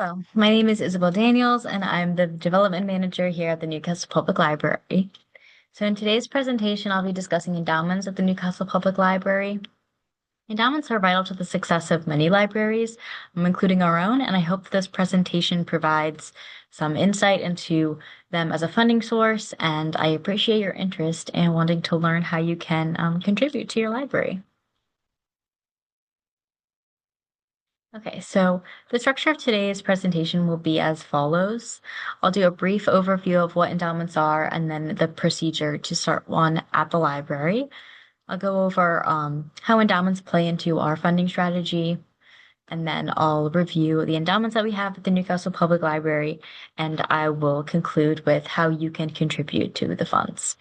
Hello, my name is Isabel Daniels, and I'm the Development Manager here at the Newcastle Public Library. So in today's presentation, I'll be discussing endowments at the Newcastle Public Library. Endowments are vital to the success of many libraries, including our own, and I hope this presentation provides some insight into them as a funding source, and I appreciate your interest in wanting to learn how you can contribute to your library. Okay, so the structure of today's presentation will be as follows. I'll do a brief overview of what endowments are and then the procedure to start one at the library. I'll go over how endowments play into our funding strategy, and then I'll review the endowments that we have at the Newcastle Public Library, and I will conclude with how you can contribute to the funds.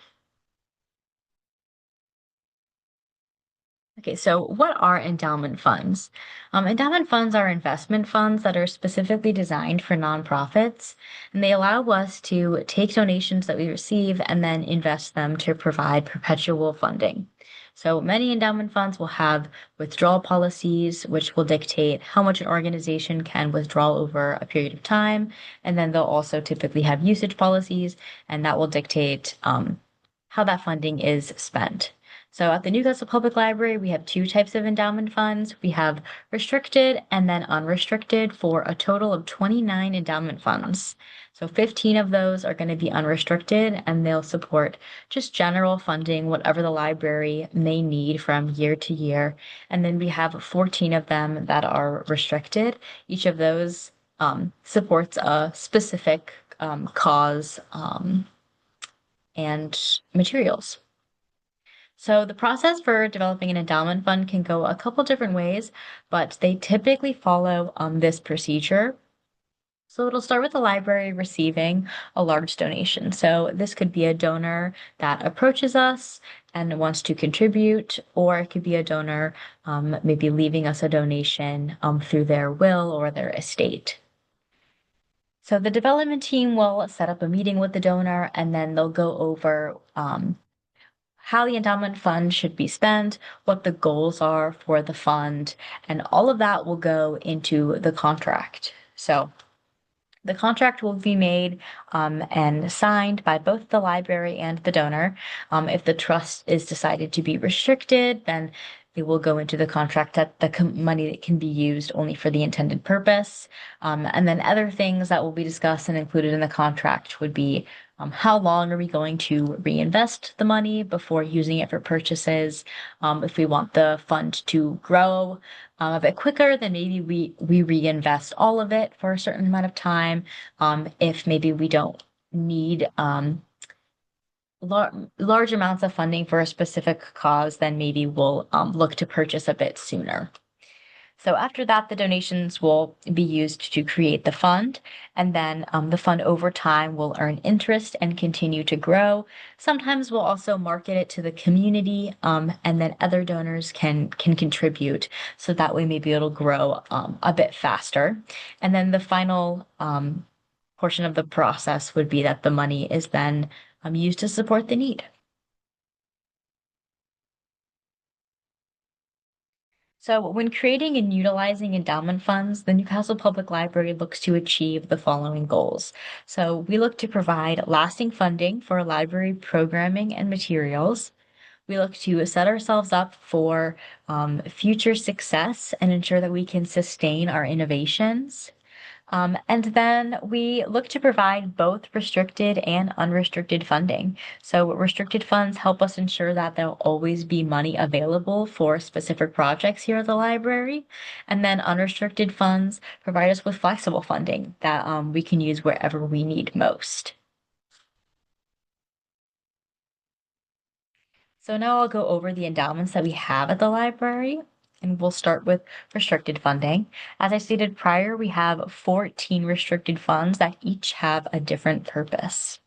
Okay, so what are endowment funds? Endowment funds are investment funds that are specifically designed for nonprofits, and they allow us to take donations that we receive and then invest them to provide perpetual funding. So many endowment funds will have withdrawal policies, which will dictate how much an organization can withdraw over a period of time. And then they'll also typically have usage policies, and that will dictate how that funding is spent. So at the Newcastle Public Library, we have two types of endowment funds. We have restricted and then unrestricted for a total of 29 endowment funds. So 15 of those are going to be unrestricted and they'll support just general funding, whatever the library may need from year to year. And then we have 14 of them that are restricted. Each of those supports a specific cause and materials. So the process for developing an endowment fund can go a couple different ways, but they typically follow this procedure. So it'll start with the library receiving a large donation. So this could be a donor that approaches us and wants to contribute, or it could be a donor maybe leaving us a donation through their will or their estate. So the development team will set up a meeting with the donor, and then they'll go over how the endowment fund should be spent, what the goals are for the fund, and all of that will go into the contract. So the contract will be made and signed by both the library and the donor. If the trust is decided to be restricted, then it will go into the contract that the money that can be used only for the intended purpose. And then other things that will be discussed and included in the contract would be how long are we going to reinvest the money before using it for purchases? If we want the fund to grow a bit quicker, then maybe we reinvest all of it for a certain amount of time. If maybe we don't need large amounts of funding for a specific cause, then maybe we'll look to purchase a bit sooner. So after that, the donations will be used to create the fund, and then the fund over time will earn interest and continue to grow. Sometimes we'll also market it to the community, and then other donors can contribute. So that way, maybe it'll grow a bit faster. And then the final portion of the process would be that the money is then used to support the need. So when creating and utilizing endowment funds, the Newcastle Public Library looks to achieve the following goals. So we look to provide lasting funding for library programming and materials. We look to set ourselves up for future success and ensure that we can sustain our innovations. And then we look to provide both restricted and unrestricted funding. So restricted funds help us ensure that there'll always be money available for specific projects here at the library. And then unrestricted funds provide us with flexible funding that we can use wherever we need most. So now I'll go over the endowments that we have at the library, and we'll start with restricted funding. As I stated prior, we have 14 restricted funds that each have a different purpose.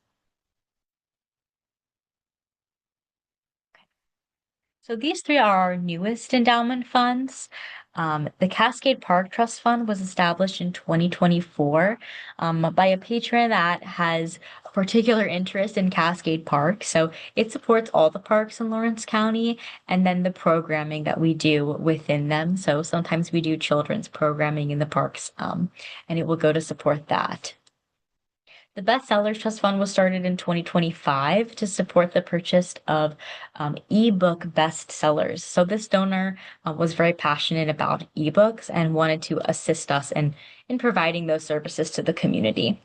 So these three are our newest endowment funds. The Cascade Park Trust Fund was established in 2024 by a patron that has particular interest in Cascade Park. So it supports all the parks in Lawrence County and then the programming that we do within them. So sometimes we do children's programming in the parks, and it will go to support that. The Best Sellers Trust Fund was started in 2025 to support the purchase of ebook bestsellers. So this donor was very passionate about ebooks and wanted to assist us in providing those services to the community.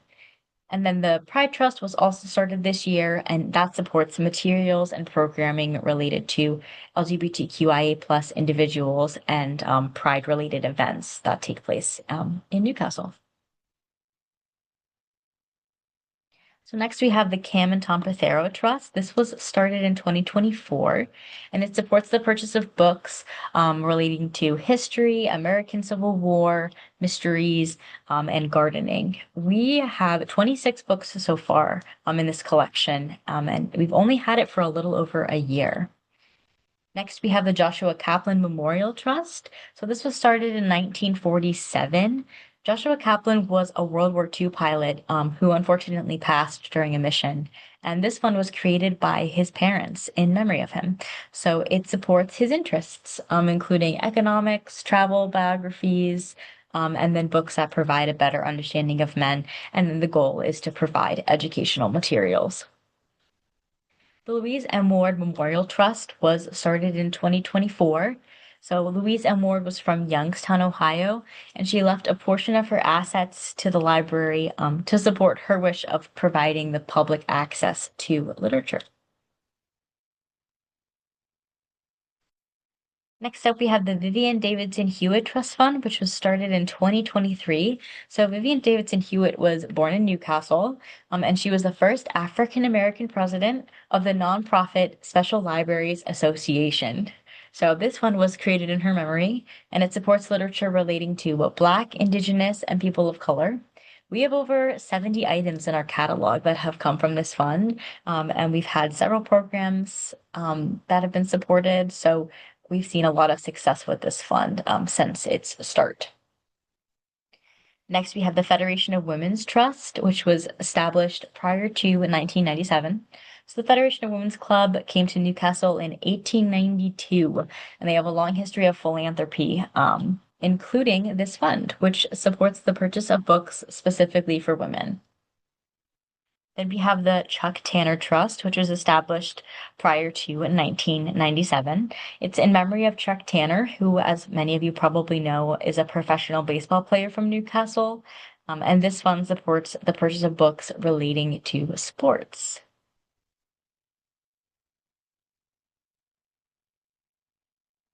And then the Pride Trust was also started this year, and that supports materials and programming related to LGBTQIA plus individuals and Pride related events that take place in Newcastle. So next we have the Cam and Tom Pethero Trust. This was started in 2024, and it supports the purchase of books relating to history, American Civil War, mysteries, and gardening. We have 26 books so far in this collection, and we've only had it for a little over a year. Next, we have the Joshua Kaplan Memorial Trust. So this was started in 1947. Joshua Kaplan was a World War II pilot who unfortunately passed during a mission. And this fund was created by his parents in memory of him. So it supports his interests, including economics, travel, biographies, and then books that provide a better understanding of men. And then the goal is to provide educational materials. The Louise M. Ward Memorial Trust was started in 2024. So Louise M. Ward was from Youngstown, Ohio, and she left a portion of her assets to the library to support her wish of providing the public access to literature. Next up, we have the Vivian Davidson Hewitt Trust Fund, which was started in 2023. So Vivian Davidson Hewitt was born in Newcastle, and she was the first African American president of the nonprofit Special Libraries Association. So this fund was created in her memory, and it supports literature relating to Black, Indigenous, and people of color. We have over 70 items in our catalog that have come from this fund, and we've had several programs that have been supported. So we've seen a lot of success with this fund since its start. Next, we have the Federation of Women's Trust, which was established prior to 1997. So the Federation of Women's Club came to Newcastle in 1892, and they have a long history of philanthropy, including this fund, which supports the purchase of books specifically for women. Then we have the Chuck Tanner Trust, which was established prior to 1997. It's in memory of Chuck Tanner, who, as many of you probably know, is a professional baseball player from Newcastle. And this fund supports the purchase of books relating to sports.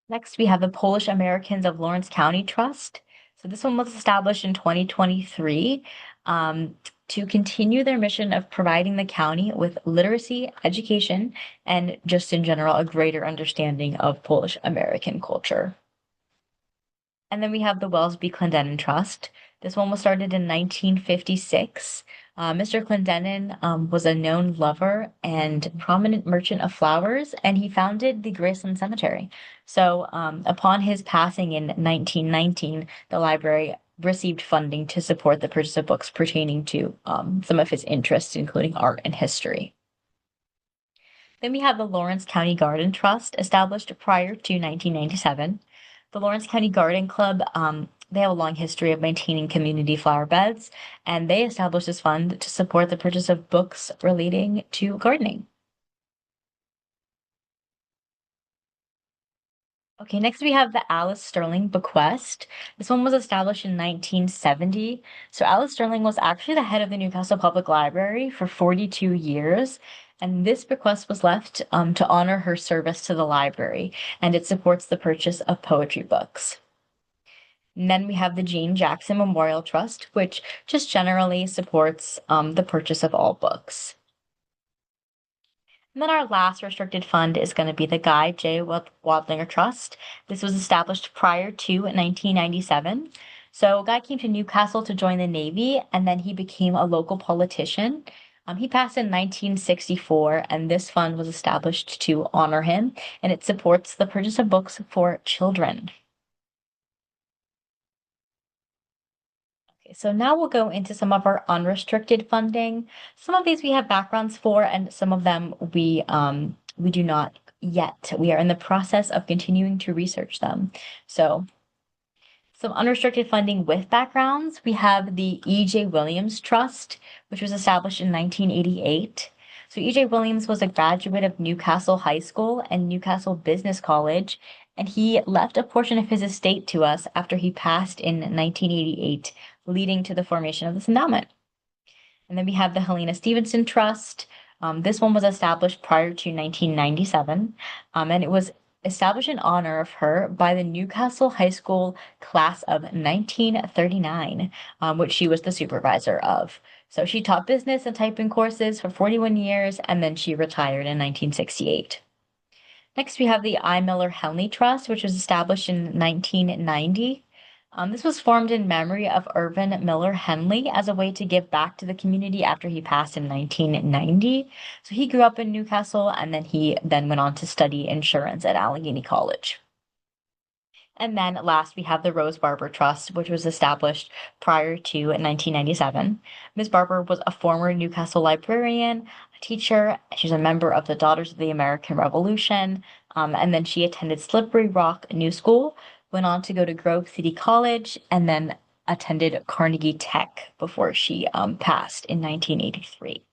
Next, we have the Polish Americans of Lawrence County Trust. So this one was established in 2023 to continue their mission of providing the county with literacy, education, and just in general, a greater understanding of Polish American culture. And then we have the Wellesby Clendenin Trust. This one was started in 1956. Mr. Clendenin was a known lover and prominent merchant of flowers, and he founded the Graceland Cemetery. So upon his passing in 1919, the library received funding to support the purchase of books pertaining to some of his interests, including art and history. Then we have the Lawrence County Garden Trust, established prior to 1997. The Lawrence County Garden Club, they have a long history of maintaining community flower beds, and they established this fund to support the purchase of books relating to gardening. Okay, next we have the Alice Sterling Bequest. This one was established in 1970. So Alice Sterling was actually the head of the Newcastle Public Library for 42 years. And this bequest was left to honor her service to the library, and it supports the purchase of poetry books. And then we have the Jane Jackson Memorial Trust, which just generally supports the purchase of all books. And then our last restricted fund is going to be the Guy J. Wadlinger Trust. This was established prior to 1997. So Guy came to Newcastle to join the Navy, and then he became a local politician. He passed in 1964, and this fund was established to honor him, and it supports the purchase of books for children. So now we'll go into some of our unrestricted funding. Some of these we have backgrounds for, and some of them we do not yet. We are in the process of continuing to research them. So some unrestricted funding with backgrounds. We have the E.J. Williams Trust, which was established in 1988. So E.J. Williams was a graduate of Newcastle High School and Newcastle Business College, and he left a portion of his estate to us after he passed in 1988, leading to the formation of this endowment. And then we have the Helena Stevenson Trust. This one was established prior to 1997, and it was established in honor of her by the Newcastle High School class of 1939, which she was the supervisor of. So she taught business and typing courses for 41 years, and then she retired in 1968. Next, we have the I. Miller Henley Trust, which was established in 1990. This was formed in memory of Irvin Miller Henley as a way to give back to the community after he passed in 1990. So he grew up in Newcastle and then he went on to study insurance at Allegheny College. And then last, we have the Rose Barber Trust, which was established prior to 1997. Ms. Barber was a former Newcastle librarian, a teacher. She's a member of the Daughters of the American Revolution. And then she attended Slippery Rock New School, went on to go to Grove City College, and then attended Carnegie Tech before she passed in 1983.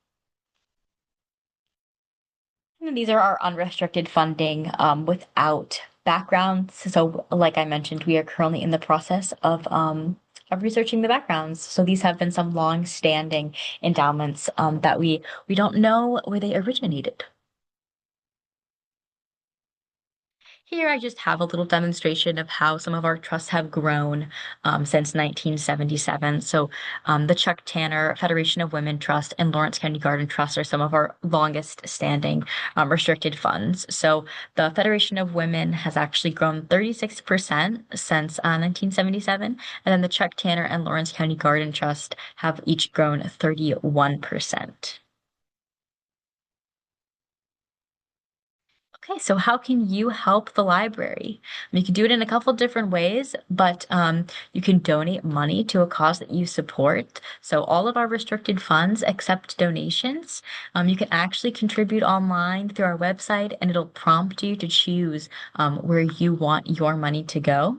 And these are our unrestricted funding without backgrounds. So, like I mentioned, we are currently in the process of researching the backgrounds. So these have been some long-standing endowments that we don't know where they originated. Here I just have a little demonstration of how some of our trusts have grown since 1977. So the Chuck Tanner Federation of Women Trust and Lawrence County Garden Trust are some of our longest standing restricted funds. So the Federation of Women has actually grown 36% since 1977, and then the Chuck Tanner and Lawrence County Garden Trust have each grown 31%. Okay, so how can you help the library? You can do it in a couple different ways, but you can donate money to a cause that you support. So all of our restricted funds accept donations. You can actually contribute online through our website, and it'll prompt you to choose where you want your money to go.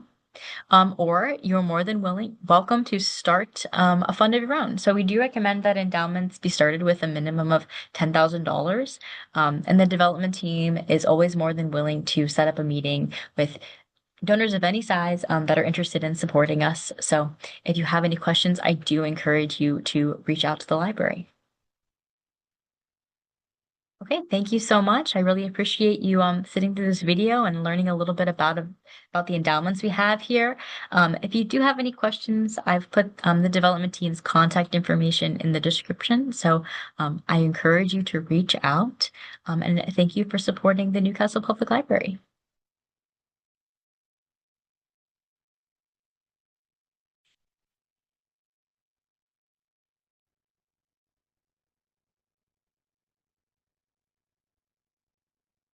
Or you're more than welcome to start a fund of your own. So we do recommend that endowments be started with a minimum of $10,000. And the development team is always more than willing to set up a meeting with donors of any size that are interested in supporting us. So if you have any questions, I do encourage you to reach out to the library. Okay, thank you so much. I really appreciate you sitting through this video and learning a little bit about the endowments we have here. If you do have any questions, I've put the development team's contact information in the description. So I encourage you to reach out. And thank you for supporting the Newcastle Public Library.